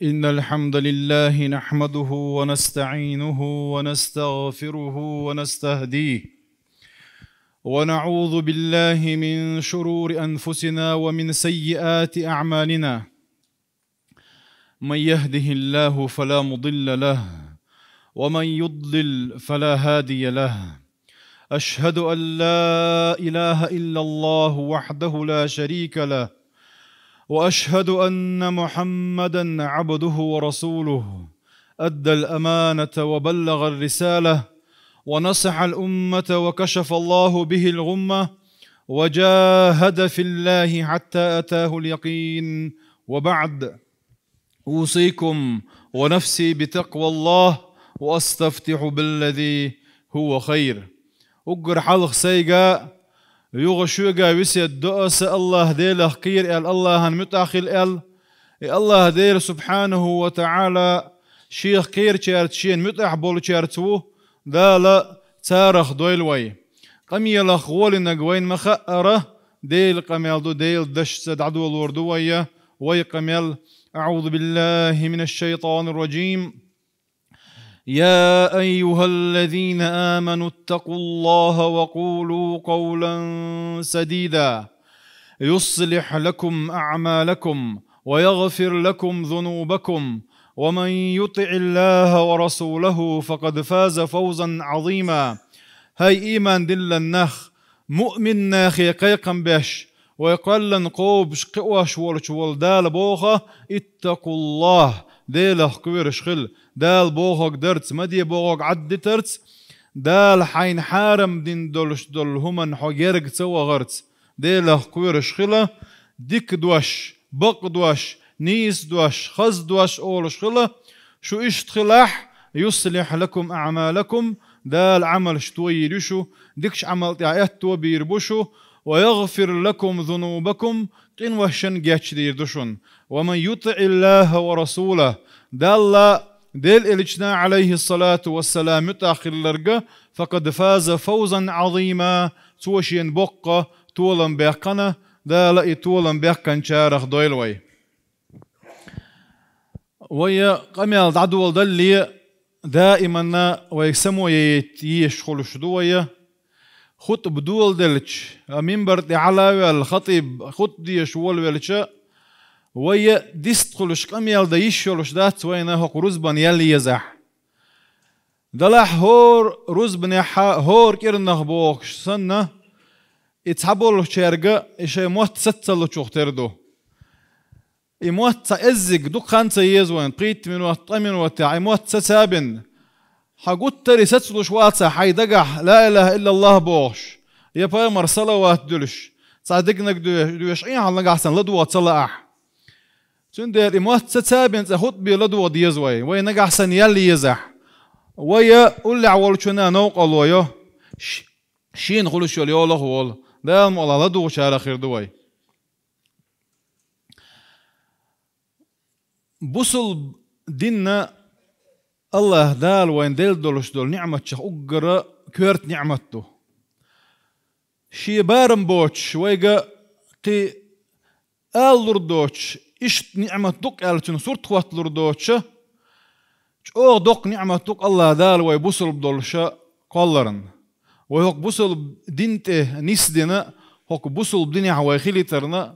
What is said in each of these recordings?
إن الحمد لله نحمده ونستعينه ونستغفره ونستهديه ونعوذ بالله من شرور أنفسنا ومن سيئات أعمالنا. من يهده الله فلا مضل له ومن يضلل فلا هادي له. أشهد أن لا إله إلا الله وحده لا شريك له، وأشهد أن محمدًا عبده ورسوله. أدى الأمانة وبلغ الرسالة ونصح الأمة وكشف الله به الغمة، وجاهد في الله حتى أتاه اليقين. وبعد، أوصيكم ونفسي بتقوى الله وأستفتح بالذي هو خير. أقر حلق سيقا يغشوغا ويسيد دؤس الله ديل خير الله متأخل الله ديل سبحانه وتعالى شيخ خير شارت شين متأح بول شارتوه دالا تارخ دويلوي قمي لخول نقوين مخأرة ديل قميل دو ديل دش سد عدو الوردوية ويقميل. أعوذ بالله من الشيطان الرجيم. يا أيها الذين آمنوا اتقوا الله وقولوا قولا سديدا يصلح لكم أعمالكم ويغفر لكم ذنوبكم، ومن يطع الله ورسوله فقد فاز فوزا عظيما. هاي إيمان دل النخ مؤمن ناخي قيقا بش ويقلن قوب شقواش والشوال دال بوخة اتقوا الله ديل قوير شخل دال بوغوك درتس مدي بوغوك عد ترتس دال حين حارم دين دولش دول همن حجرق سوا غرتس ديل قوير شخلة ديك دوش بق دوش نيس دوش خز دوش أول شخلة شو اشتخلاح يصلح لكم أعمالكم دال عمل شتوي لشو ديكش عمل تعيات بيربشو ويغفر لكم ذنوبكم قن وشن جاتش دير دشون. ومن يطع الله ورسوله دال إلجنا عليه الصلاة والسلام متأخر لرقة فقد فاز فوزا عظيما. توشين بقى طولا بيقنا دال طولا بيقن شارخ دويلوي ويا قميل عدول دلي دائما ويسمو يشخل شدوية خطب دول دلش منبر على الخطيب خط دي شوال ولش ويا ديستخلش قميل دا يشولش دات وينه رزبان يلي يزح دلح هور رزبن هور كيرنخ بوخش سنة اتحبول شارقة إشي موت ستلو تشوختردو إموت إزق دوك خانسة يزوين قيت من وقت من وقت إموت ستابن حقوت تري ستلو شواتسا حيدقح لا إله إلا الله بوخش يا بايمر صلوات دلش صادقنك دوشعين على قحسن لدوات صلاح تندير إموت ستابن تخط بلدو ديزوي وين نجح سنيال يزح ويا قول عولشنا نوقل ويا شين خلوش يلا خول ده المولا لدو شار خير دوي بوصل ديننا الله دال وين ديل دولش دول نعمة شخ أجر كيرت نعمته شي بارم بوتش ويجا قي ألردوش إشت نعمة دوك ألتن صورت خوات لردوش أو دوك نعمة دوك الله دال ويبوصل بدولشا قلرن ويهوك بوصل دينته نسدنا هوك بوصل بدنيا ويخلي ترنا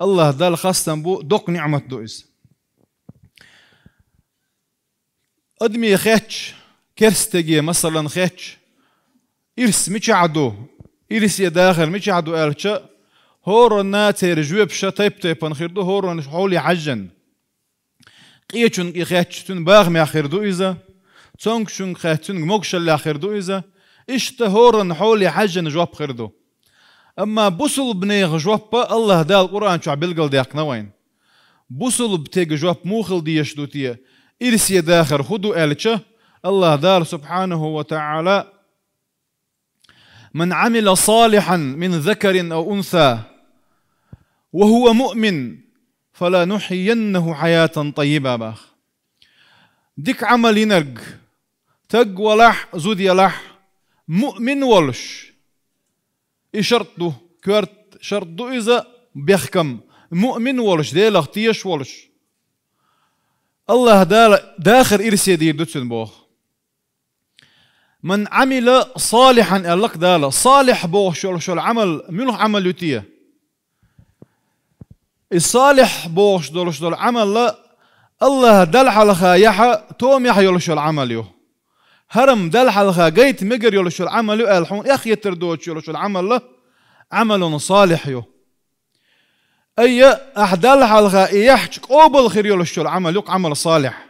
الله دال خاصة بو دوك نعمة دوئز أدمي خيتش كرستجي مثلا خيتش إرس مش عدو إرس يداخل مش عدو ألتشا هورنا ترجوب شا تيب نخيردو هورن حولي عجن قيتشن يخيتشتن باغ ما خيردو إذا تونكشن خيتشن موكش اللي خيردو إذا إشتا هورن حولي عجن جواب خيردو. أما بوصل بنيغ جواب الله دال القرآن شو عبلقل ديقنا وين بوصل بتيج جواب موخل ديشدو تيه إرس يداخر خدو ألتشا الله دال سبحانه وتعالى من عمل صالحا من ذكر أو أنثى وهو مؤمن فلا نحيينه حياة طيبة باخ ديك عمل ينرق تق ولح زود يلح مؤمن ولش إشرطه كورت شرطه إذا بيحكم مؤمن ولش دي لغتيش ولش الله داخر إرسي دير دوتسن بوخ من عمل صالحا ألق دالا صالح بوخ شو العمل منو عمل يتيه الصالح بوخ شو العمل لا الله دل حلخا يحا توم يحا يولشو العمل يو هرم دل حلخا قيت مقر يولشو العمل يو الحون يخ يتردوش يولشو العمل لا عمل صالح يو أي أحدال حلقة يحج قبل خير يولشوا العمل يق عمل صالح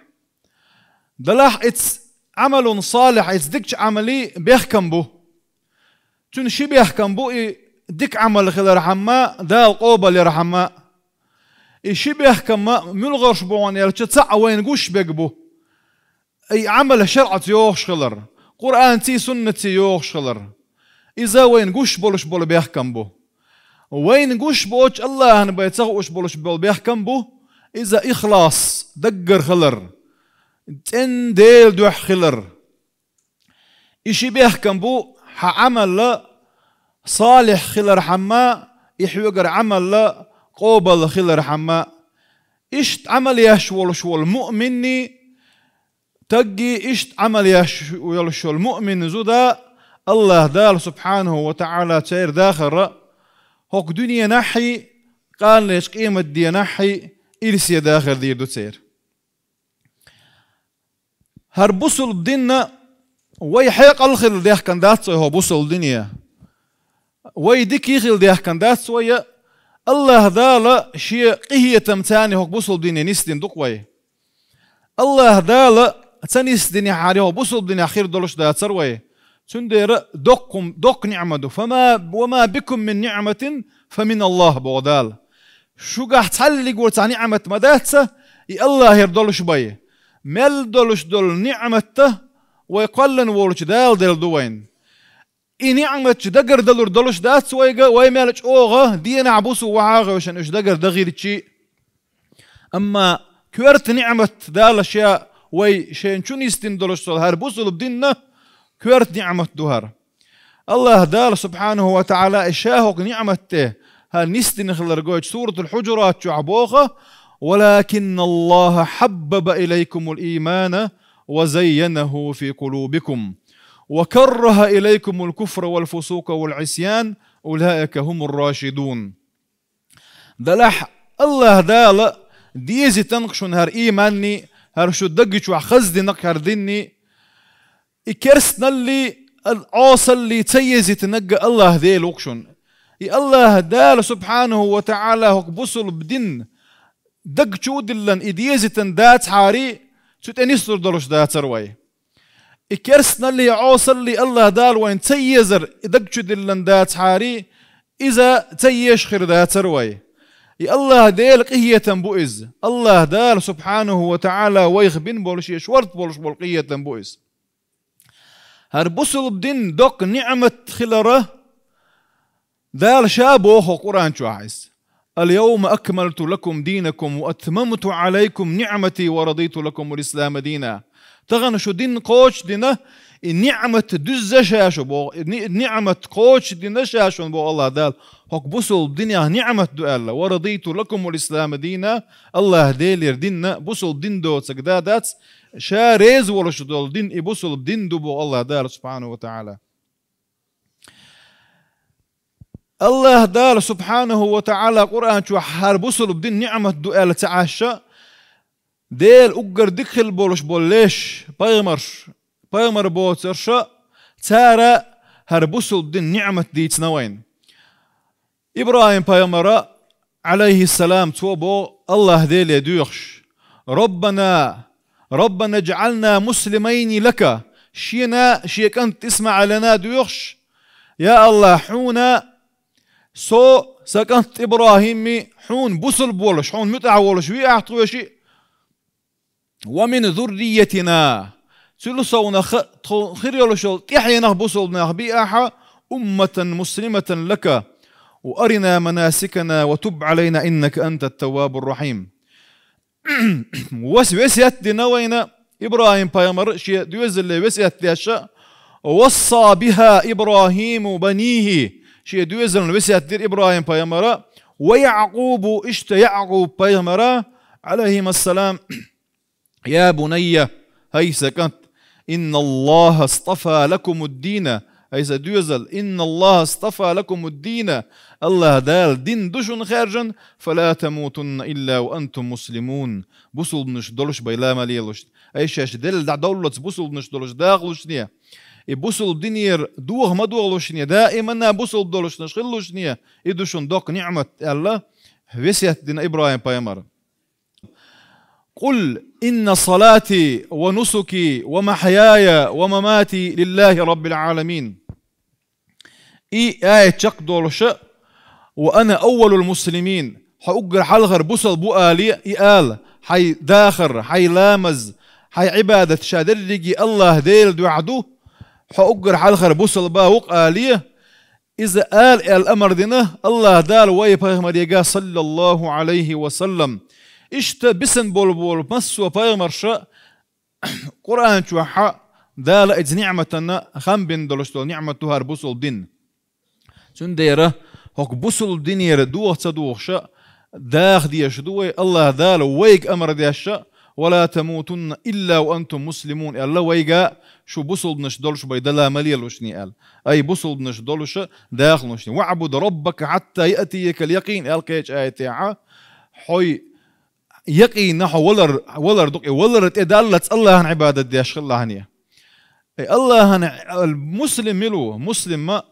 دلاح إتس عمل صالح إتس ديك عملي بيحكم بو تنشي بيحكم بو ديك عمل خير رحمة دال قبل رحمة إشي بيحكم ملغرش بوان يلتسع وين قوش بيقبو أي عمل شرعة يوخش خلر قرآن تي سنة يوخش خلر إذا وين قوش بولش بول بيحكم بو وين قوش بوش الله أنا بيتسغوش بولش بول بيحكم بو إذا إخلاص دقر خلر تن ديل دوح خلر إشي بيحكم بو عمل صالح خلر حما يحوقر عمل قوبل خلر حما إشت عمل يشول شول مؤمني تجي إشت عمل يشول شول مؤمن زودا الله دال سبحانه وتعالى تير داخل هوك دنيا نحي قال ليش قيمة دي نحي إرسيا داخل دير دو تير هر بوصل بدينا وي حيق الخل ديح كان دات هو بوصل دنيا وي ديك يخل ديح كان دات ويا الله دال شيء قهية تمتاني هوك بوصل دنيا نستين دوك وي الله دال تنس دنيا حاري هو بوصل دنيا خير دولش دات سروي تندير دوك نعمته وما بكم من نعمة فمن الله بودال شو قاعد تحلق ورتع نعمة مداتسة الله يردولش بي مل دولش دول نعمته ويقلن ورش دال دوين نعمة دقر دلور دولش داتس ويمالج اوغا دينا عبوسو وعاغا وشان اش دقر دغير شي اما كورت نعمة دال اشياء وي شين شو نيستين دولش دول هربوسو بدينا كورت نعمة دهر الله دال سبحانه وتعالى إشاهق نعمته هل نستن خلرجوج سورة الحجرات شعبوخة ولكن الله حبب إليكم الإيمان وزينه في قلوبكم وكره إليكم الكفر والفسوق والعصيان أولئك هم الراشدون دلح الله دال ديزي تنقشون هر إيماني هر شو دقش وخزدي نقهر ديني إكرسنا اللي العاصل اللي تيزي تنقى الله ذي لوكشون الله دال سبحانه وتعالى هك بصل بدين دق شود اللن إديزي تندات حاري ستنسر دلوش دات سروي إكرسنا اللي عاصل اللي الله دال وين تيزر دق شود اللن دات حاري إذا تيش خير دات سروي الله ديل قهية بؤز الله دال سبحانه وتعالى ويخبن بولش يشورت بولش بولقية بؤز هربوصل بدين دوك نعمة خلره دال شابوه قرآن شو عايز اليوم أكملت لكم دينكم وأتممت عليكم نعمتي ورضيت لكم الإسلام دينا تغن شو دين قوش دينا النعمة دز شاشو بو نعمة قوش دينا شاشو بو الله دال هك بوصل بدنيا نعمة دو الله ورضيت لكم الإسلام دينا الله ديل يردنا بوصل دين دو تقدادات شاريز ولا شدول دين يبوصل بدين دبو الله دار سبحانه وتعالى الله دار سبحانه وتعالى قرآن شو هربوصل بدين نعمة دؤال تعاشى ديل أقر دخل بولش بولش بايمر بوترشا تارا هربوصل بدين نعمة ديت نوين إبراهيم بايمر عليه السلام توبو الله ديل يدوخش ربنا اجعلنا مسلمين لك شينا شيك أنت تسمع لنا دوخش يا الله حونا سكنت إبراهيمي حون بوصل بولش حون متع بولش ويأعطوا شيء ومن ذريتنا سلسونا خير يولشل تحينا بوصلنا بيئة أمة مسلمة لك وأرنا مناسكنا وتب علينا إنك أنت التواب الرحيم وسيات نوينا إبراهيم بايمر شيء دوزل وسيات لاشا وصى بها إبراهيم بنيه شيء دوزل وسيات دير إبراهيم بايمر ويعقوب يعقوب بايمر عليهما السلام يا بني هي سكنت إن الله اصطفى لكم الدين هي سدوزل إن الله اصطفى لكم الدين الله دال دين دشن خارجا فلا تموتن إلا وأنتم مسلمون بوصل بنش دولش بيلا ماليلوش أي شاش دل دع دولت بوصل بنش دولش داغلوش نيا بوصل بدينير دوغ ما دوغلوش نيا دائما بوصل بدولش نشغلوش نيا يدشن دوق نعمة الله وسيت دين إبراهيم بايمر قل إن صلاتي ونسكي ومحياي ومماتي لله رب العالمين آية شق دولش وأنا أول المسلمين حأجر حلغر بوصل بؤالي إيال حي داخر حي لامز حي عبادة شادرجي الله ديل دوعدو حأجر حلغر بوصل باوق آلية إذا آل الأمر دينه الله دال ويبغمر يجا صلى الله عليه وسلم إشت بسن بول بول مسوا بغمر شاء قرآن شوحا دال إذ نعمتنا خم بن دلشتو نعمتها بوصل دين سنديره هوك بوصل دينير دوغ تصدوغ شاء داخ ديش دوي الله دال ويق أمر ديش ولا تموتن إلا وأنتم مسلمون الله ويقا شو بوصل بنش دولش بيدلا مليل وشني قال أي بوصل بنش دولش داخل وشني واعبد ربك حتى يأتيك اليقين قال كيش آية حي يقين نحو ولر دق ولر تدلت الله عن عبادة ديش الله هنيه الله عن المسلم ملو مسلم ما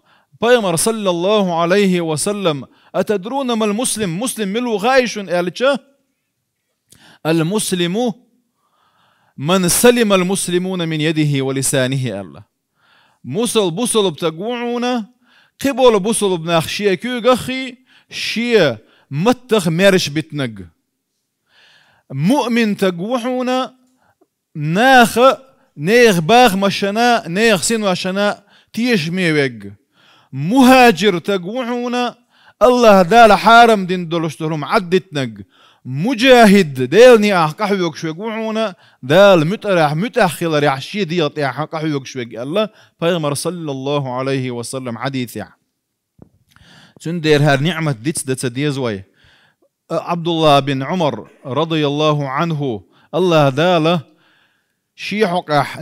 بيمر صلى الله عليه وسلم أتدرون ما المسلم مسلم ملو غايش قالتشه المسلم من سلم المسلمون من يده ولسانه الله موصل بوصل بتقوعونا قبل بوصل بناخشيه كيو غخي شيه متخ مارش بتنق مؤمن تقوحونا ناخ نيغ باغ مشنا نيغ سين وشنا تيش ميوج مهاجر تقوحونا الله دال حارم دين دولشتهم عدتنق مجاهد ديلني قحوك شوي قوعونا دال مترح متأخر يحشي ديط قحوك شوي الله بيغمر صلى الله عليه وسلم حديث سندير هار نعمة ديتس ديزوي عبد الله بن عمر رضي الله عنه الله داله شيحق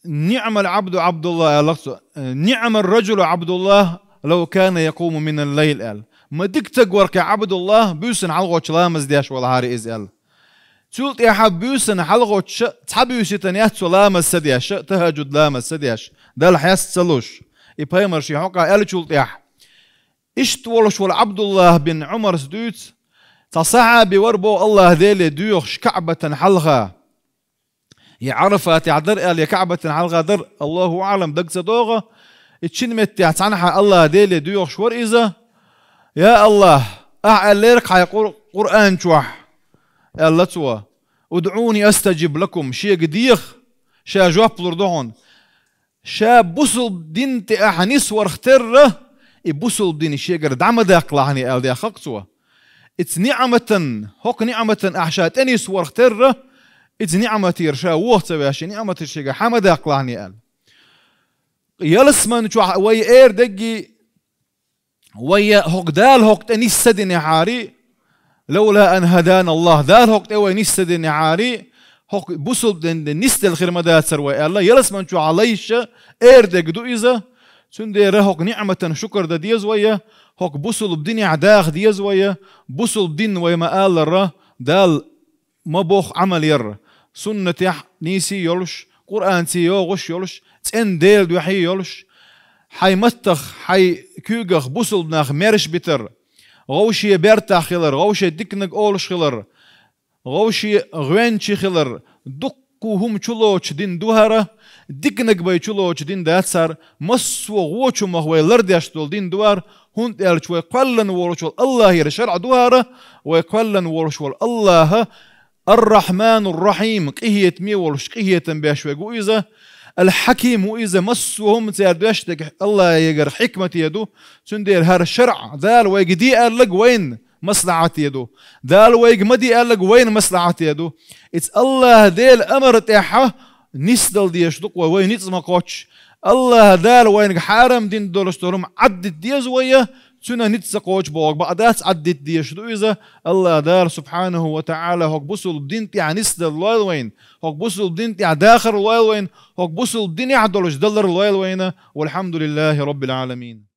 نعم العبد عبد الله نعم الرجل عبد الله لو كان يقوم من الليل قال ما ديك تقور كعبد الله بيوسن حلقوش لامز دياش ولا هاري إزال تقول يا حب بيوسن حلقوش تحب يوسن يحتو لامز سدياش تهجد لامز سدياش ده الحياة تسلوش يبهمر شي حقا قال تقول يا اشتولش والعبد الله بن عمر سدوت تصحابي وربو الله ديلي ديوخش كعبة حلقة يعرفها تعذر قال يا كعبة حلقة در الله أعلم دق صدوغة اتشنمت تعتعنها الله ديلي ديوخش ورئيزة يا الله أعليرك حيقول قرآن شوح الله توا ادعوني أستجب لكم شيء قديخ شا جواب لردون شا بوصل دينت أحنيس ورختره بوصل دين شيء قرد عمد أقلعني قال دي أخقتوا اتس نعمة هوك نعمة أحشات أنيس ورختره اتس نعمة يرشا وقت باشي نعمة الشيء حمد أقلعني قال يلسمن شو وي اير دقي ويا هوك دال هوك تنيس سدني عاري لولا ان هدانا الله دال هوك توي نيس سدني عاري هوك بوصل نيست الخرمدات سروي الله يلس من شو عليش اير دقدو اذا سندير هوك نعمة شكر دا ديز ويا هوك بوصل بدنيا عداخ ديز ويا بوصل بدين ويا ما قال الره دال مبوخ عمل ير سنة يح نيسي يولش قرآن تي يوغش يولش تن ديل دوحي يولش حي متخ حي كوغخ بوصل بناخ ميرش بتر غوشي بيرتا خلر غوشي ديكنق اولش خلر غوشي غوينشي خلر دقو هم چلوچ دين دوهره ديكنق باي چلوچ دين داتسار مسو غوچو مخوي لردياشتول دين دوار هند الچوي قلن ورشول الله يرشرع دوهره ويقلن ورشول الله الرحمن الرحيم قهية ميولش قهية باشوي قويزة الحكيم وإذا مسوهم تيردشتك الله يقر حكمة يدو سندير هار الشرع ذال ويقدي قال لك وين مصلحة يدو ذال ويقمدي قال لك وين مصلحة يدو اتس الله ديل أمر تاحة نسدل ديشتق وين يتسمى قوتش الله ذال وين حارم دين دولشتورم عدد ديز ويا سنة نتسقوش بوغ بعدات عدت ديش إذا الله دار سبحانه وتعالى هوك بوصل بدين تيع نسد الويل وين هوك بوصل بدين تيع داخل الويل وين هوك بوصل بدين يعدلوش دلر الويل وين والحمد لله رب العالمين.